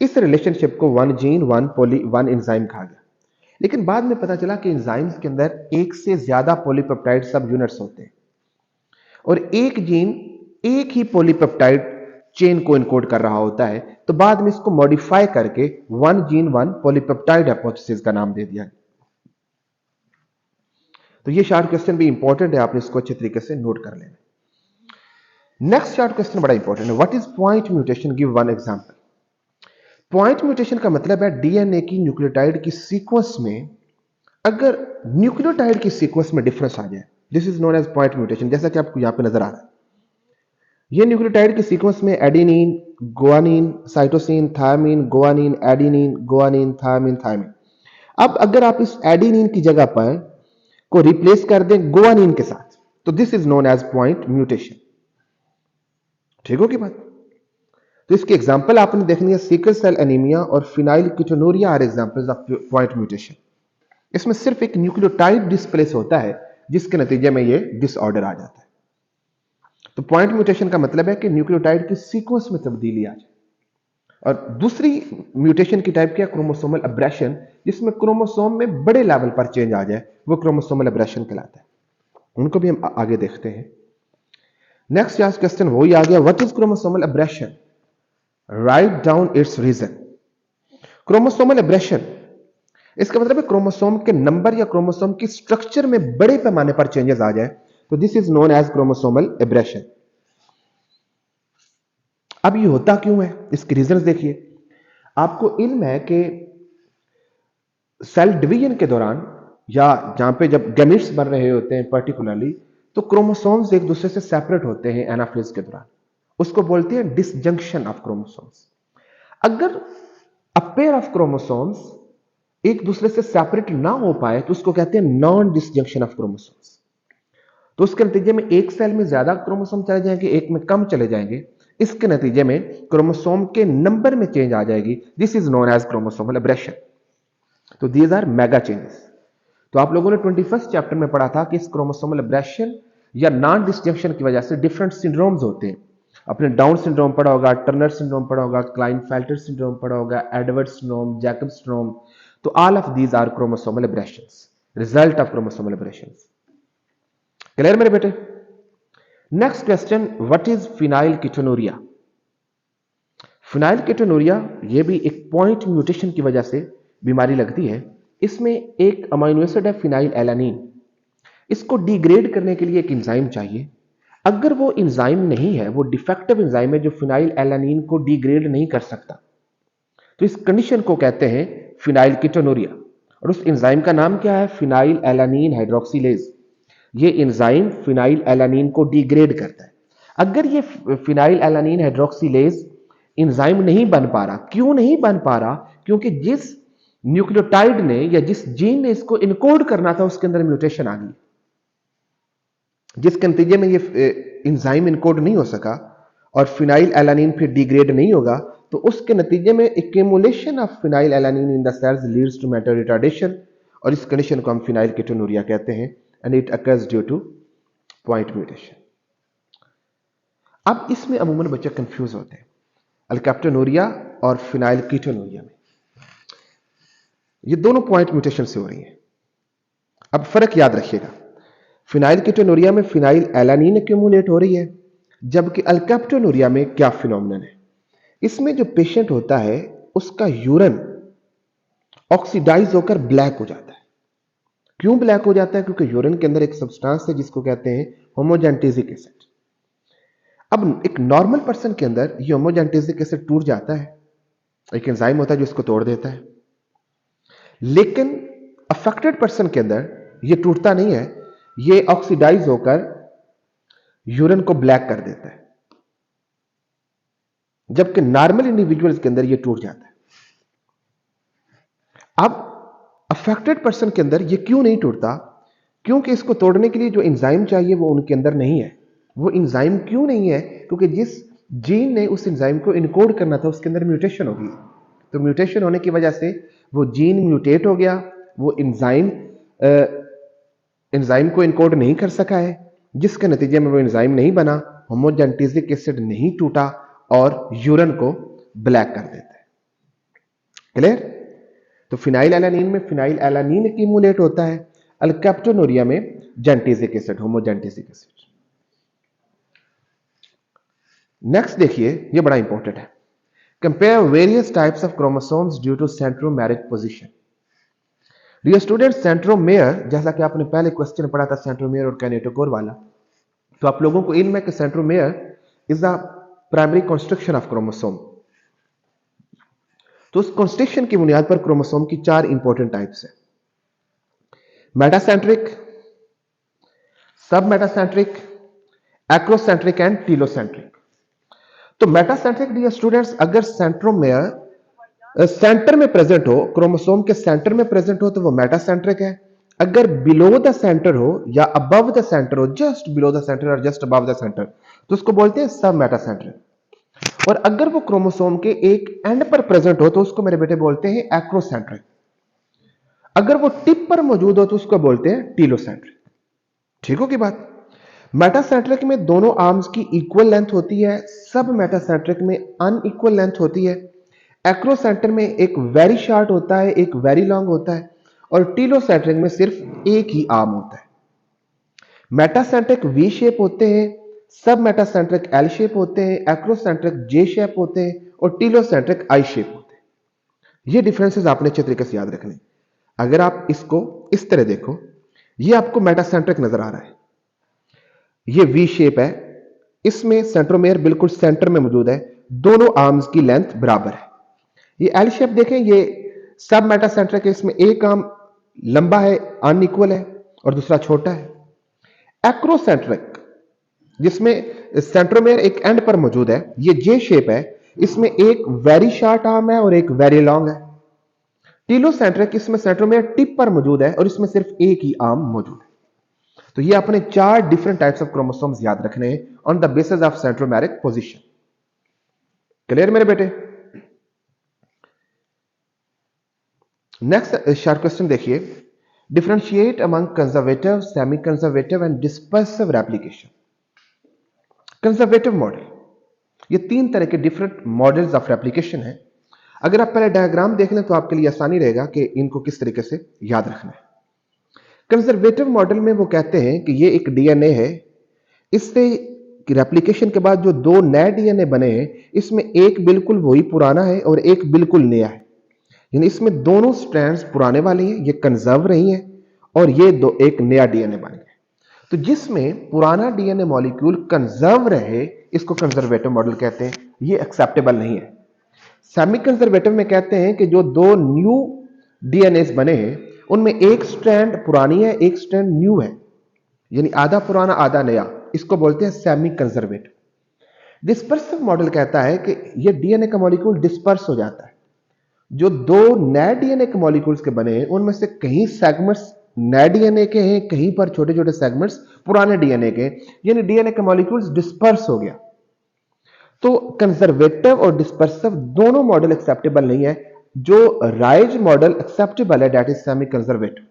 इस रिलेशनशिप को वन जीन वन इंजाइम कहा गया। लेकिन बाद में पता चला कि इंजाइम्स के अंदर एक से ज्यादा पॉलीपेप्टाइड सब यूनिट्स होते हैं और एक जीन एक ही पॉलीपेप्टाइड चेन को इनकोड कर रहा होता है। तो बाद में इसको मॉडिफाई करके one gene one polypeptide hypothesis का नाम दे दिया। तो ये शॉर्ट क्वेश्चन भी इंपॉर्टेंट है, आपने इसको अच्छे तरीके से नोट कर लेना। नेक्स्ट शॉर्ट क्वेश्चन बड़ा इंपॉर्टेंट है, what is point mutation? Give one example. Point mutation का मतलब है डीएनए की न्यूक्लियोटाइड की सीक्वेंस में अगर न्यूक्लियोटाइड की सीक्वेंस में डिफरेंस आ जाए, this is known as point mutation. जैसा कि आपको यहां पे नजर आ रहा है, ये न्यूक्लियोटाइड की सीक्वेंस में adenine, guanine, cytosine, thymine, guanine, adenine, guanine, thymine, thymine. अब अगर आप इस एडेनिन की जगह पर को रिप्लेस कर दें गुआनिन के साथ, तो this is known as point mutation. ठीक हो की बात? तो इसकी एग्जांपल आपने देखनी है, सिकल सेल एनीमिया और phenylketonuria are examples of point mutation. इसमें सिर्फ एक न्यूक्लियोटाइड डिस्प्लेस होता है जिसके नतीजे में ये डिसऑर्डर आ जाता है। तो पॉइंट म्यूटेशन का मतलब है कि न्यूक्लियोटाइड की सीक्वेंस में तब्दीली आ जाए। और दूसरी म्यूटेशन की टाइप क्या? क्रोमोसोमल अब्रेशन, जिसमें क्रोमोसोम में बड़े लेवल पर चेंज आ जाए, वो क्रोमोसोमल अब्रेशन कहलाता है। उनको भी हम आगे देखते हैं। नेक्स्ट क्वेश्चन वही आ गया, what is chromosomal aberration? Write down its reason. Chromosomal aberration इसका मतलब है क्रोमोसोम के नंबर या क्रोमोसोम की स्ट्रक्चर में बड़े पैमाने पर चेंजेस आ जाए, तो this is known as chromosomal aberration. अब ये होता क्यों है, इसके रीजंस देखिए। आपको इल्म है कि सेल डिवीजन के दौरान या जहां पे जब गैमेट्स बन रहे होते हैं पर्टिकुलरली, तो क्रोमोसोम्स एक दूसरे से सेपरेट होते हैं एनाफेज के दौरान, उसको बोलते हैं डिसजंक्शन ऑफ क्रोमोसोम्स। अगर अ पेयर ऑफ क्रोमोसोम्स एक दूसरे से सेपरेट ना हो पाए तो उसको कहते हैं नॉन डिसजंक्शन ऑफ क्रोमोसोम्स। तो उसके नतीजे में एक सेल में ज्यादा क्रोमोसोम चले जाएंगे, एक में कम चले जाएंगे। इसके नतीजे में क्रोमोसोम के नंबर में चेंज आ जाएगी। This is known as chromosomal aberration. तो दीज आर मेगा चेंजेस। तो आप लोगों ने 21st चैप्टर में पढ़ा था कि इस क्रोमोसोमल एब्रेशन या नॉन डिसजंक्शन की वजह से डिफरेंट सिंड्रोम्स होते हैं। अपने डाउन सिंड्रोम पढ़ा होगा, टर्नर सिंड्रोम पढ़ा होगा, क्लाइनफेल्टर सिंड्रोम पढ़ा होगा, Edward syndrome, Jacob syndrome. So all of these are chromosomal aberrations, result of chromosomal aberrations. Clear मेरे बेटे? Next question, what is phenylketonuria? Phenylketonuria ये भी एक पॉइंट म्यूटेशन की वजह से बीमारी लगती है। इसमें एक अमीनो एसिड है फिनाइल एलानिन। इसको डिग्रेड करने के लिए एक एंजाइम चाहिए। अगर वो एंजाइम नहीं है, वो डिफेक्टिव एंजाइम है जो फिनाइल एलानिन को डिग्रेड नहीं कर सकता, तो इस कंडीशन को कहते हैं फिनाइल कीटोनुरिया। और उस एंजाइम का नाम क्या है? Phenyl alanine hydroxylase. ये एंजाइम फिनाइल एलानिन को डिग्रेड करता है। अगर ये फिनाइल एलानिन हाइड्रोक्सिलेज एंजाइम नहीं बन पा रहा, क्यों नहीं बन पा रहा? क्योंकि जिस न्यूक्लियोटाइड ने या जिस जीन ने इसको इनकोड करना था उसके अंदर म्यूटेशन आ गई, जिसके नतीजे में ये एंजाइम इनकोड नहीं हो सका और फिनाइल एलानिन फिर डिग्रेड नहीं होगा। तो उसके नतीजे में accumulation of phenylalanine in the cells leads to mental retardation, और इस कंडीशन को हम फिनाइल कीटोनुरिया कहते हैं। And it occurs due to point mutation. अब इसमें अमूमन बच्चे कंफ्यूज होते हैं अल्केप्टोनुरिया और फिनाइल कीटोनुरिया में। ये दोनों पॉइंट म्यूटेशन से हो रही है। अब फर्क याद रखिएगा, फिनाइल कीटोनुरिया में फिनाइल एलानिन एक्यूमुलेट हो रही है, जबकि अल्केप्टोनुरिया में क्या फिनोमिनन है? इसमें जो पेशेंट होता है उसका यूरिन ऑक्सीडाइज होकर ब्लैक हो जाता है। क्यों ब्लैक हो जाता है? क्योंकि यूरिन के अंदर एक सब्सटेंस है जिसको कहते हैं होमोजेंटेसिक एसिड। अब एक नॉर्मल पर्सन के अंदर ये होमोजेंटेसिक एसिड टूट जाता है, एक एंजाइम होता है जो इसको तोड़ देता है। लेकिन अफेक्टेड पर्सन के अंदर ये टूटता नहीं है, ये ऑक्सीडाइज होकर यूरिन को ब्लैक कर देता है, जबकि नॉर्मल इंडिविजुअल्स के अंदर ये टूट जाता है। अब अफेक्टेड पर्सन के अंदर ये क्यों नहीं टूटता? क्योंकि इसको तोड़ने के लिए जो एंजाइम चाहिए वो उनके अंदर नहीं है। वो एंजाइम क्यों नहीं है? क्योंकि जिस जीन ने उस एंजाइम को इनकोड करना था उसके अंदर म्यूटेशन हो गई। तो म्यूटेशन होने की वजह से वो जीन म्यूटेट हो गया, वो एंजाइम को इनकोड नहीं कर सका है, जिसके नतीजे में वो एंजाइम नहीं बना, होमोजेंटेसिक एसिड नहीं टूटा और यूरिन को ब्लैक कर देता है। क्लियर? तो फिनाइल एलानिन में फिनाइल एलानिन एक्यूमुलेट होता है, अल्केप्टोनुरिया में gentisic acid, homogentisic acid. Next देखिए, ये बड़ा इंपॉर्टेंट है। Compare various types of chromosomes due to centromeric position. Dear student, centromere, जैसा कि आपने पहले क्वेश्चन पढ़ा था सेंट्रोमेयर और कैनेटोकोर वाला, तो आप लोगों को इनमें कि centromere is the primary constriction of chromosome. तो उस कंस्ट्रक्शन की बुनियाद पर क्रोमोसोम की 4 इंपॉर्टेंट टाइप्स है: मेटासेंट्रिक, सब मेटासेंट्रिक, एक्रोसेंट्रिक एंड टीलोसेंट्रिक। तो मेटासेंट्रिक डियर स्टूडेंट्स, अगर सेंट्रोमेयर सेंटर में प्रेजेंट हो, क्रोमोसोम के सेंटर में प्रेजेंट हो, तो वो मेटासेंट्रिक है। अगर बिलो द सेंटर हो या अबव द सेंटर हो, जस्ट बिलो द सेंटर और जस्ट अबव द सेंटर, तो उसको बोलते हैं सब मेटासेंट्रिक। और अगर वो क्रोमोसोम के एक एंड पर प्रेजेंट हो तो उसको मेरे बेटे बोलते हैं एक्रोसेंट्रिक। अगर वो टिप पर मौजूद हो तो उसको बोलते हैं टीलोसेंट्रिक। ठीक हो की बात? मेटासेंट्रिक में दोनों आर्म्स की इक्वल लेंथ होती है, सब मेटासेंट्रिक में अनइक्वल लेंथ होती है। एक्रोसेंट्रिक में एक वेरी शॉर्ट होता है, एक वेरी लॉन्ग होता है, और टीलोसेंट्रिक में सिर्फ एक ही आर्म होता है। मेटासेंट्रिक वी शेप होते हैं, सब मेटासेंट्रिक एल शेप होते हैं, एक्रोसेंट्रिक जे शेप होते हैं और टीलोसेंट्रिक आई शेप होते हैं। ये डिफरेंसेस आपने अच्छे तरीके से याद रखने। अगर आप इसको इस तरह देखो, ये आपको मेटासेंट्रिक नजर आ रहा है, ये वी शेप है, इसमें सेंट्रोमेयर बिल्कुल सेंटर में मौजूद है, दोनों आर्म्स की लेंथ बराबर है। ये एल शेप देखें, ये सब मेटासेंट्रिक है, इसमें एक आर्म लंबा है, अनइक्वल है, और दूसरा छोटा है। एक्रोसेंट्रिक जिसमें सेंट्रोमेयर एक एंड पर मौजूद है, ये जे शेप है, इसमें एक वेरी शॉर्ट आर्म है और एक वेरी लॉन्ग है। टीलोसेंट्रिक इसमें सेंट्रोमेयर टिप पर मौजूद है और इसमें सिर्फ एक ही आर्म मौजूद है। तो ये अपने 4 डिफरेंट टाइप्स ऑफ क्रोमोसोम्स याद रखने हैं on the basis of centromeric position. Clear मेरे बेटे? नेक्स्ट शॉर्ट क्वेश्चन देखिए, differentiate among conservative, semi conservative and dispersive replication. Conservative model, ये 3 तरह के डिफरेंट मॉडल्स ऑफ रेप्लिकेशन है। अगर आप पहले डायग्राम देख लें तो आपके लिए आसानी रहेगा कि इनको किस तरीके से याद रखना है। कंजर्वेटिव मॉडल में वो कहते हैं कि ये एक डीएनए है, इससे रेप्लिकेशन के बाद जो 2 नए डीएनए बने हैं, इसमें एक बिल्कुल वही पुराना है और एक बिल्कुल नया है, यानी इसमें दोनों स्ट्रैंड्स पुराने वाले हैं, ये कंजर्व रही हैं, और ये दो एक नया डीएनए बन गया। तो जिसमें पुराना डीएनए मॉलिक्यूल कंजर्व रहे, इसको कंजर्वेटिव मॉडल कहते हैं, ये एक्सेप्टेबल नहीं है। सेमी कंजर्वेटिव में कहते हैं कि जो 2 न्यू डीएनए बने हैं, उनमें एक स्ट्रैंड पुरानी है, एक स्ट्रैंड न्यू है, यानी आधा पुराना आधा नया, इसको बोलते हैं सेमी कंजर्वेटिव। डिस्पर्सिव मॉडल कहता है कि यह डीएनए का मॉलिक्यूल डिस्पर्स हो जाता है, जो 2 नए डीएनए के मॉलिक्यूल्स के बने हैं, उनमें से कहीं सेगमेंट्स नए डीएनए के हैं, कहीं पर छोटे छोटे सेगमेंट्स पुराने डीएनए के, यानी डीएनए के मॉलिक्यूल्स डिस्पर्स हो गया। तो कंजर्वेटिव और डिस्पर्सिव दोनों मॉडल एक्सेप्टेबल नहीं है। जो राइज मॉडल एक्सेप्टेबल है, दैट इज सेमी कंजर्वेटिव।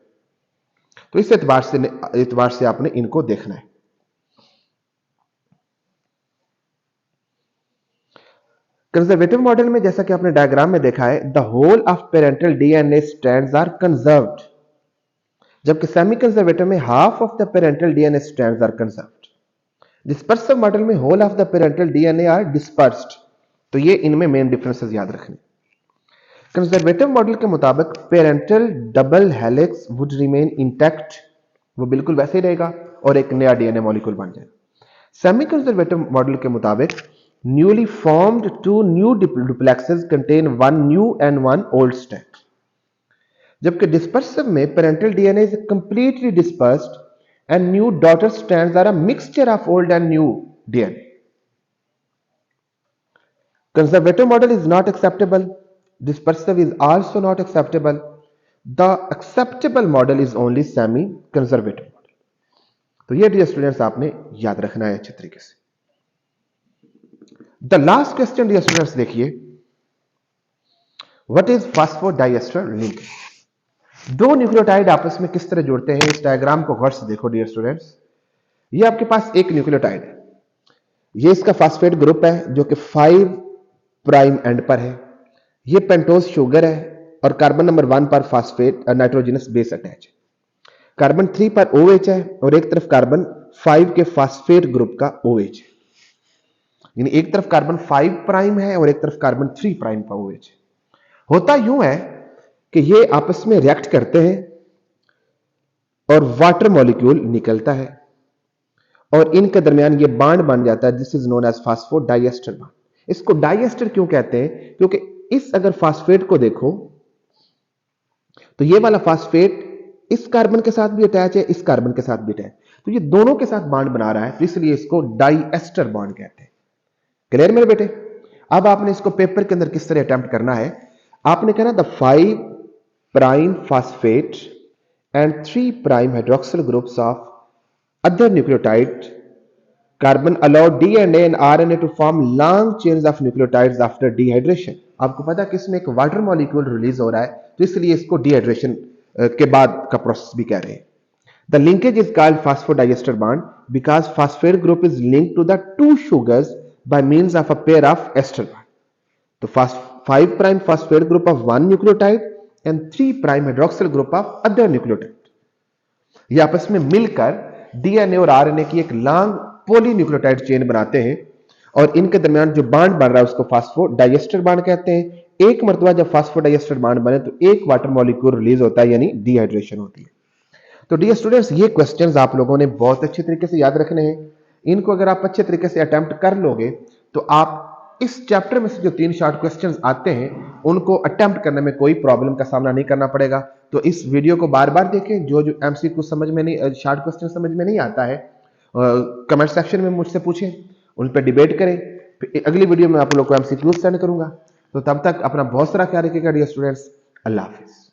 तो इस एतबार से आपने इनको देखना है। कंजर्वेटिव मॉडल में जैसा कि आपने डायग्राम में देखा है, the whole of parental DNA strands are conserved, जबकि सेमी कंजर्वेटिव में half of the parental DNA strands are conserved. Dispersive model में whole of the parental DNA are dispersed. तो ये इनमें मेन डिफरेंसेस याद रखने। कंजर्वेटिव मॉडल के मुताबिक parental double helix would remain intact, वो बिल्कुल वैसे ही रहेगा और एक नया डीएनए मॉलिक्यूल बन जाएगा। सेमी कंजर्वेटिव मॉडल के मुताबिक newly formed 2 new duplexes contain 1 new and 1 old strand, जबकि डिस्पर्सिव में parental DNA is completely dispersed and new daughter strands are a mixture of old and new DNA. Conservative model is not acceptable, dispersive is also not acceptable. The acceptable model is only semi conservative model. तो ये डियर स्टूडेंट्स आपने याद रखना है अच्छे तरीके से। The last question dear students देखिए, what is phosphodiester linkage. 2 nucleotide आपस में किस तरह जुड़ते हैं, इस डायग्राम को गौर से देखो डियर स्टूडेंट्स। ये आपके पास एक न्यूक्लियोटाइड है, ये इसका फास्फेट ग्रुप है जो कि 5 प्राइम एंड पर है। ये पेंटोज शुगर है और कार्बन नंबर 1 पर फास्फेट नाइट्रोजनस बेस अटैच है। कार्बन 3 पर OH है और एक तरफ कार्बन 5 के फास्फेट ग्रुप का OH है, यानी एक तरफ कार्बन 5 प्राइम है और एक तरफ कार्बन 3 प्राइम का OH है। होता यूं है कि ये आपस में रिएक्ट करते हैं और वाटर मॉलिक्यूल निकलता है और इनके दरमियान ये बॉन्ड बन जाता है, this is known as phosphodiester bond. इसको डाइएस्टर क्यों कहते हैं, क्योंकि इस अगर फास्फेट को देखो तो ये वाला फास्फेट इस कार्बन के साथ भी अटैच है, इस कार्बन के साथ भी अटैच, तो ये दोनों के साथ बॉन्ड बना रहा है, तो इसलिए इसको डाइएस्टर बॉन्ड कहते हैं। क्लियर मेरे बेटे? अब आपने इसको पेपर के अंदर किस तरह अटेम्प्ट करना है, आपने कहना the 5 prime phosphate and 3 prime hydroxyl groups of other nucleotide carbon allow DNA and RNA to form long chains of nucleotides after dehydration। आपको पता है कि इसमें एक वाटर मॉलिक्यूल रिलीज हो रहा है, तो इसलिए इसको डिहाइड्रेशन के बाद का प्रोसेस भी कह रहे हैं। The linkage is called phosphodiester bond because phosphate group is linked to the 2 sugars by means of a pair of ester bond। तो 5 prime phosphate group of 1 nucleotide and 3 prime hydroxyl group of other nucleotide, ये आपस में मिलकर DNA और RNA की एक लॉन्ग पॉलीन्यूक्लियोटाइड चेन बनाते हैं और इनके दरमियान जो बॉन्ड बन रहा है उसको फास्फोडाइएस्टर बॉन्ड कहते हैं। एक मर्तबा जब फास्फोडाइएस्टर बॉन्ड बने तो एक वाटर मॉलिक्यूल रिलीज होता है, यानी डिहाइड्रेशन होती है। तो डियर स्टूडेंट्स, ये क्वेश्चंस आप लोगों ने बहुत अच्छे तरीके से याद रखने हैं। इनको अगर आप अच्छे तरीके से अटेम्प्ट कर लोगे तो आप इस चैप्टर में से जो 3 शॉर्ट क्वेश्चंस आते हैं उनको अटेम्प्ट करने में कोई प्रॉब्लम का सामना नहीं करना पड़ेगा। तो इस वीडियो को बार बार देखें। जो जो एमसीक्यू समझ में नहीं, शॉर्ट क्वेश्चन समझ में नहीं आता है, कमेंट सेक्शन में मुझसे पूछें, उन पर डिबेट करें। फिर अगली वीडियो में आप लोग को एमसीक्यू सेंड करूंगा। तो तब तक अपना बहुत सारा ख्याल रखिएगा डियर स्टूडेंट्स। अल्लाह हाफिज।